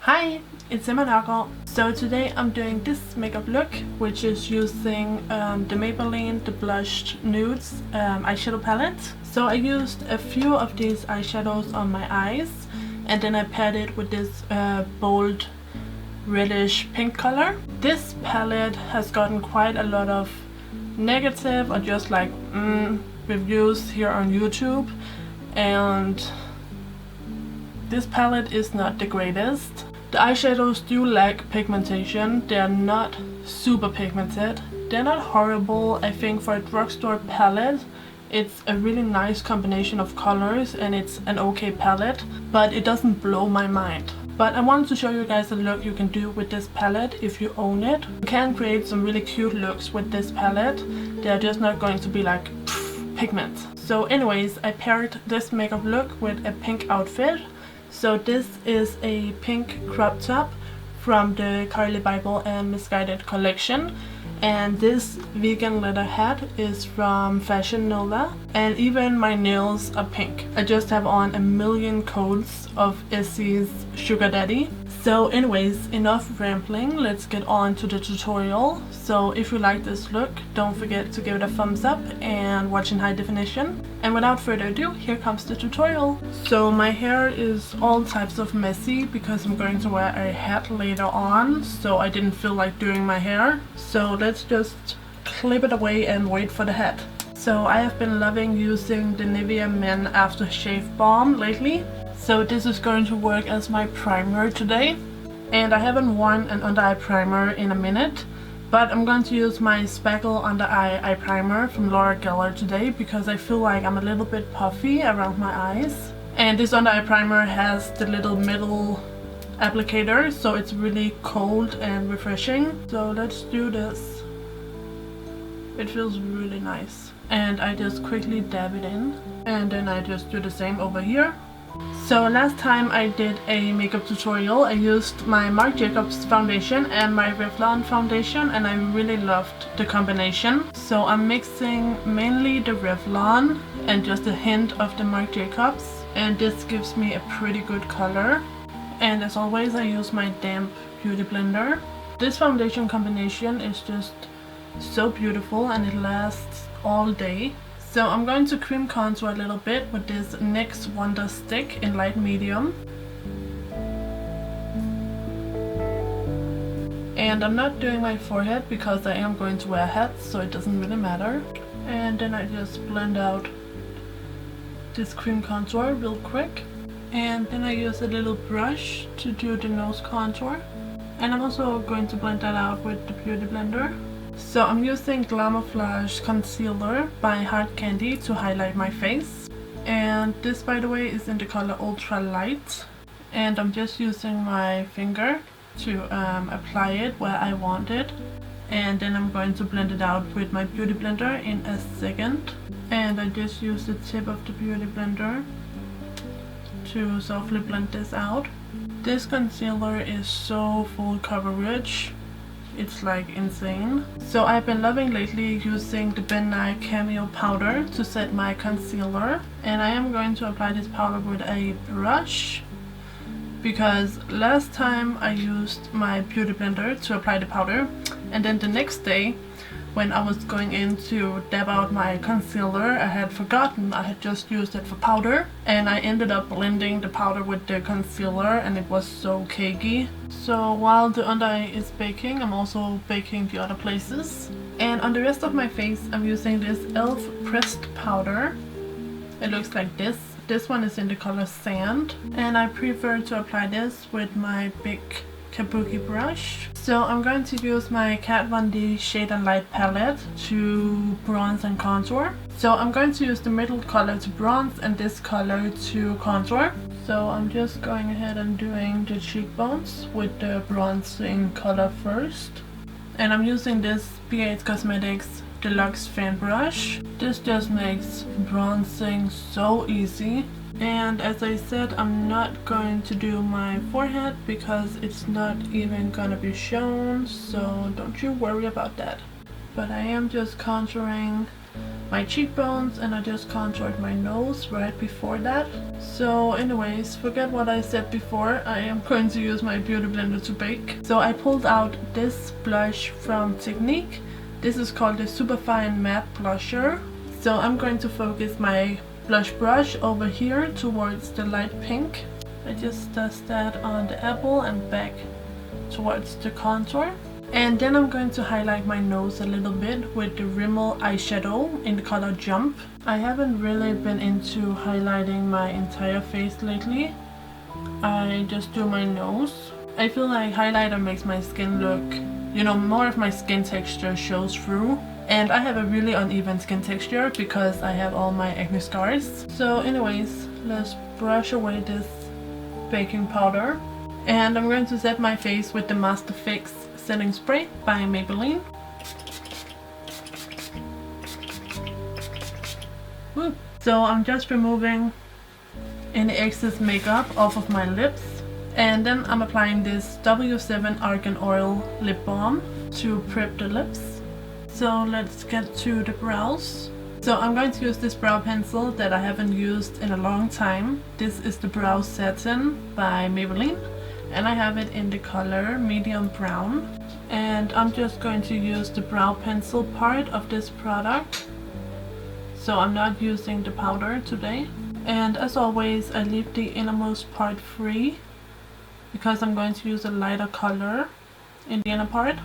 Hi, it's Nørgaard. So today I'm doing this makeup look, which is using the Maybelline the blushed Nudes eyeshadow palette. So I used a few of these eyeshadows on my eyes, and then I paired it with this bold reddish pink color. This palette has gotten quite a lot of negative or just like reviews here on YouTube, and this palette is not the greatest. The eyeshadows do lack pigmentation. They are not super pigmented. They're not horrible. I think for a drugstore palette, it's a really nice combination of colors and it's an okay palette, but it doesn't blow my mind. But I wanted to show you guys a look you can do with this palette if you own it. You can create some really cute looks with this palette. They're just not going to be like pigment. So anyways, I paired this makeup look with a pink outfit. So this is a pink crop top from the Carly Bible and Misguided collection, and this vegan leather hat is from Fashion Nova, and even my nails are pink. I just have on a million coats of Essie's Sugar Daddy. So anyways, enough rambling, let's get on to the tutorial. So if you like this look, don't forget to give it a thumbs up and watch in high definition. And without further ado, here comes the tutorial. So my hair is all types of messy because I'm going to wear a hat later on, so I didn't feel like doing my hair. So let's just clip it away and wait for the hat. So I have been loving using the Nivea Men Aftershave Balm lately. So this is going to work as my primer today, and I haven't worn an under eye primer in a minute, but I'm going to use my Spackle under eye primer from Laura Geller today because I feel like I'm a little bit puffy around my eyes. And this under eye primer has the little middle applicator, so it's really cold and refreshing. So let's do this. It feels really nice, and I just quickly dab it in, and then I just do the same over here. So last time I did a makeup tutorial, I used my Marc Jacobs foundation and my Revlon foundation, and I really loved the combination. So I'm mixing mainly the Revlon and just a hint of the Marc Jacobs, and this gives me a pretty good color. And as always, I use my damp beauty blender. This foundation combination is just so beautiful and it lasts all day. So I'm going to cream contour a little bit with this NYX Wonder Stick in light medium. And I'm not doing my forehead because I am going to wear hats, so it doesn't really matter. And then I just blend out this cream contour real quick. And then I use a little brush to do the nose contour. And I'm also going to blend that out with the beauty blender. So I'm using Glamoflauge concealer by Hard Candy to highlight my face, and this, by the way, is in the color Ultra Light, and I'm just using my finger to apply it where I want it, and then I'm going to blend it out with my beauty blender in a second. And I just use the tip of the beauty blender to softly blend this out. This concealer is so full coverage. It's like insane. So I've been loving lately using the Ben Nye Cameo powder to set my concealer, and I am going to apply this powder with a brush because last time I used my beauty blender to apply the powder, and then the next day when I was going in to dab out my concealer, I had forgotten I had just used it for powder, and I ended up blending the powder with the concealer and it was so cakey. So while the under eye is baking, I'm also baking the other places. And on the rest of my face, I'm using this e.l.f. pressed powder. It looks like this. This one is in the color Sand, and I prefer to apply this with my big Kabuki brush. So I'm going to use my Kat Von D Shade and Light palette to bronze and contour. So I'm going to use the middle color to bronze and this color to contour. So I'm just going ahead and doing the cheekbones with the bronzing color first. And I'm using this BH Cosmetics Deluxe fan brush. This just makes bronzing so easy. And as I said, I'm not going to do my forehead because it's not even gonna be shown, so don't you worry about that. But I am just contouring my cheekbones, and I just contoured my nose right before that. So anyways, forget what I said before, I am going to use my beauty blender to bake. So I pulled out this blush from Technic. This is called the Superfine Matte Blusher. So I'm going to focus my blush brush over here towards the light pink. I just dust that on the apple and back towards the contour. And then I'm going to highlight my nose a little bit with the Rimmel eyeshadow in the color Jump. I haven't really been into highlighting my entire face lately. I just do my nose. I feel like highlighter makes my skin look, you know, more of my skin texture shows through. And I have a really uneven skin texture because I have all my acne scars. So anyways, let's brush away this baking powder. And I'm going to set my face with the Master Fix setting spray by Maybelline. Woo. So I'm just removing any excess makeup off of my lips, and then I'm applying this W7 Argan Oil Lip Balm to prep the lips. So let's get to the brows. So I'm going to use this brow pencil that I haven't used in a long time. This is the Brow Satin by Maybelline, and I have it in the color medium brown. And I'm just going to use the brow pencil part of this product, so I'm not using the powder today. And as always, I leave the innermost part free because I'm going to use a lighter color in the inner part.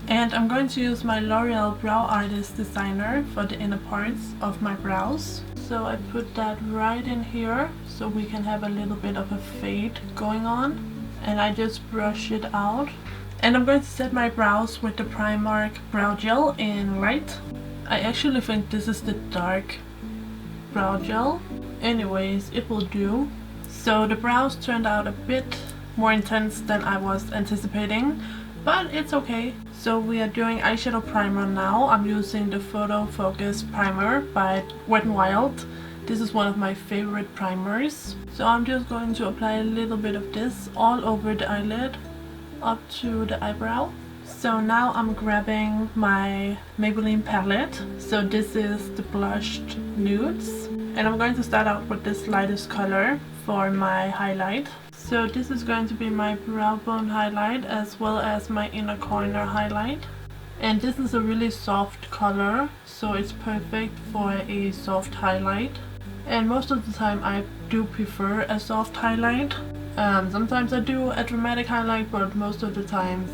And I'm going to use my L'Oreal Brow Artist Designer for the inner parts of my brows. So I put that right in here so we can have a little bit of a fade going on. And I just brush it out. And I'm going to set my brows with the Primark Brow Gel in Light. I actually think this is the dark brow gel. Anyways, it will do. So the brows turned out a bit more intense than I was anticipating, but it's okay. So we are doing eyeshadow primer now. I'm using the Photo Focus Primer by Wet n Wild. This is one of my favorite primers. So I'm just going to apply a little bit of this all over the eyelid up to the eyebrow. So now I'm grabbing my Maybelline palette. So this is the blushed Nudes. And I'm going to start out with this lightest color for my highlight. So this is going to be my brow bone highlight as well as my inner corner highlight. And this is a really soft color, so it's perfect for a soft highlight. And most of the time I do prefer a soft highlight. Sometimes I do a dramatic highlight, but most of the times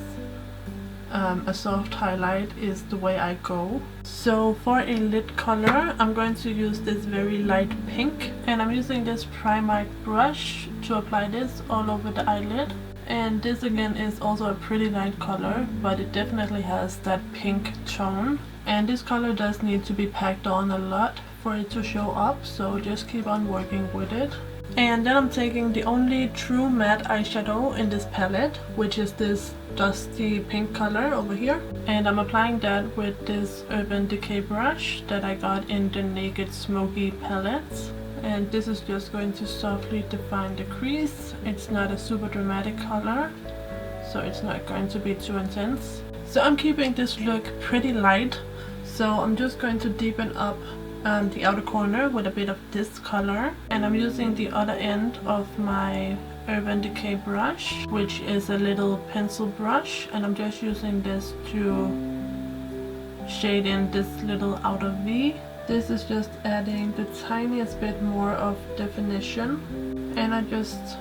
a soft highlight is the way I go. So for a lid color, I'm going to use this very light pink, and I'm using this Primark brush to apply this all over the eyelid. And this again is also a pretty light color, but it definitely has that pink tone. And this color does need to be packed on a lot for it to show up, so just keep on working with it. And then I'm taking the only true matte eyeshadow in this palette, which is this dusty pink color over here. And I'm applying that with this Urban Decay brush that I got in the Naked Smoky palette. And this is just going to softly define the crease. It's not a super dramatic color, so it's not going to be too intense. So I'm keeping this look pretty light, so I'm just going to deepen up the outer corner with a bit of this color. And I'm using the other end of my Urban Decay brush, which is a little pencil brush, and I'm just using this to shade in this little outer V. This is just adding the tiniest bit more of definition, and I just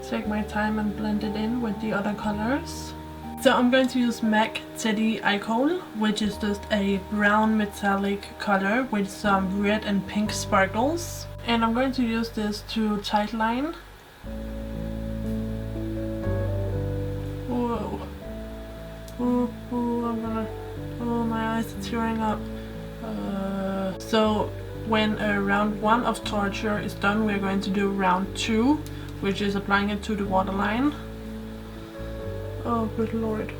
take my time and blend it in with the other colors. So I'm going to use MAC Teddy Eye Kohl, which is just a brown metallic color with some red and pink sparkles. And I'm going to use this to tightline. Whoa. Oh, my eyes are tearing up. So when round 1 of Torture is done, we're going to do round 2, which is applying it to the waterline. Oh, good lord.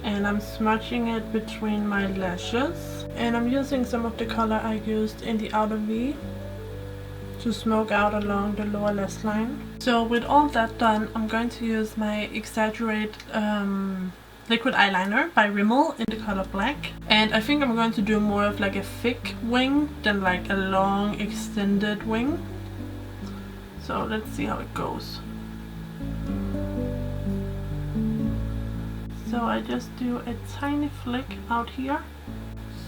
And I'm smudging it between my lashes. And I'm using some of the color I used in the outer V to smoke out along the lower lash line. So with all that done, I'm going to use my Exaggerate liquid eyeliner by Rimmel in the color black. And I think I'm going to do more of like a thick wing than like a long extended wing. So let's see how it goes. So I just do a tiny flick out here.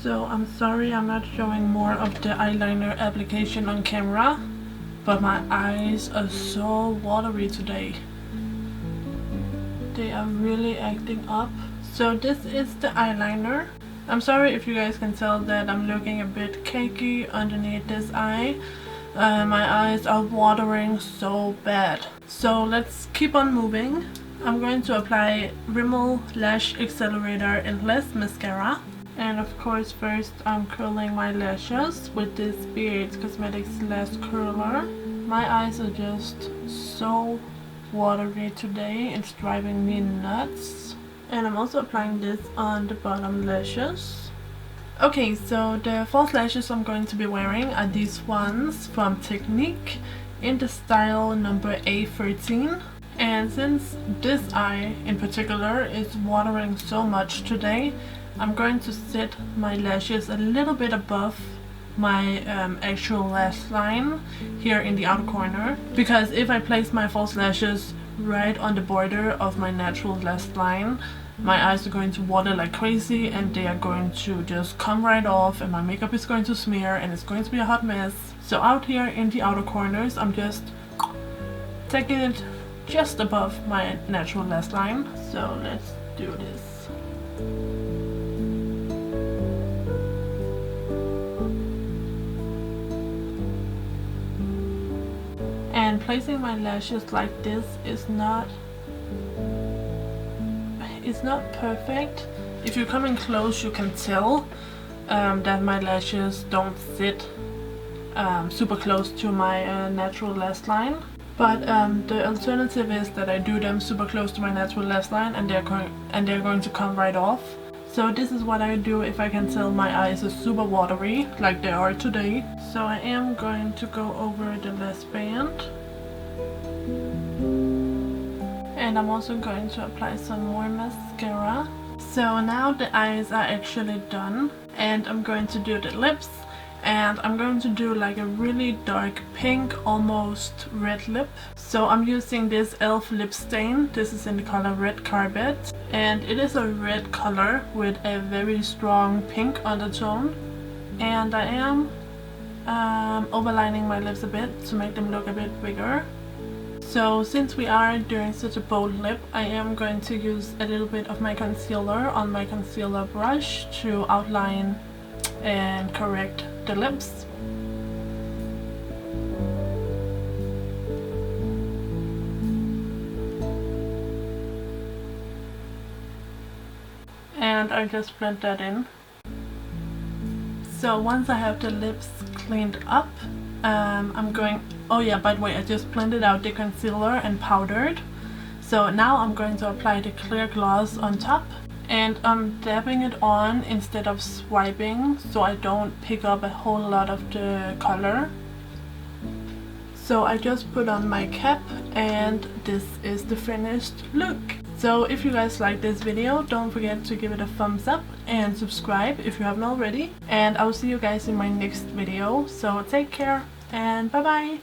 So I'm sorry I'm not showing more of the eyeliner application on camera, but my eyes are so watery today. They are really acting up. So this is the eyeliner. I'm sorry if you guys can tell that I'm looking a bit cakey underneath this eye. My eyes are watering so bad. So let's keep on moving. I'm going to apply Rimmel Lash Accelerator Endless Mascara. And of course first I'm curling my lashes with this Beige Cosmetics Lash Curler. My eyes are just so watery today, it's driving me nuts. And I'm also applying this on the bottom lashes. Okay, so the false lashes I'm going to be wearing are these ones from Technic in the style number A13. And since this eye in particular is watering so much today, I'm going to set my lashes a little bit above my actual lash line here in the outer corner, because if I place my false lashes right on the border of my natural lash line, my eyes are going to water like crazy and they are going to just come right off and my makeup is going to smear and it's going to be a hot mess. So out here in the outer corners I'm just taking it just above my natural lash line. So let's do this. And placing my lashes like this is not perfect. If you come in close you can tell that my lashes don't sit super close to my natural lash line. But the alternative is that I do them super close to my natural lash line and they're going to come right off. So this is what I do if I can tell my eyes are super watery like they are today. So I am going to go over the lash band. And I'm also going to apply some more mascara. So now the eyes are actually done and I'm going to do the lips. And I'm going to do like a really dark pink, almost red lip. So I'm using this e.l.f. lip stain. This is in the color Red Carpet. And it is a red color with a very strong pink undertone. And I am overlining my lips a bit to make them look a bit bigger. So since we are doing such a bold lip, I am going to use a little bit of my concealer on my concealer brush to outline and correct the lips. And I just blend that in. So once I have the lips cleaned up, I'm going, oh yeah, by the way, I just blended out the concealer and powdered. So now I'm going to apply the clear gloss on top. And I'm dabbing it on instead of swiping, so I don't pick up a whole lot of the color. So I just put on my cap and this is the finished look. So if you guys like this video, don't forget to give it a thumbs up and subscribe if you haven't already. And I will see you guys in my next video. So take care and bye bye!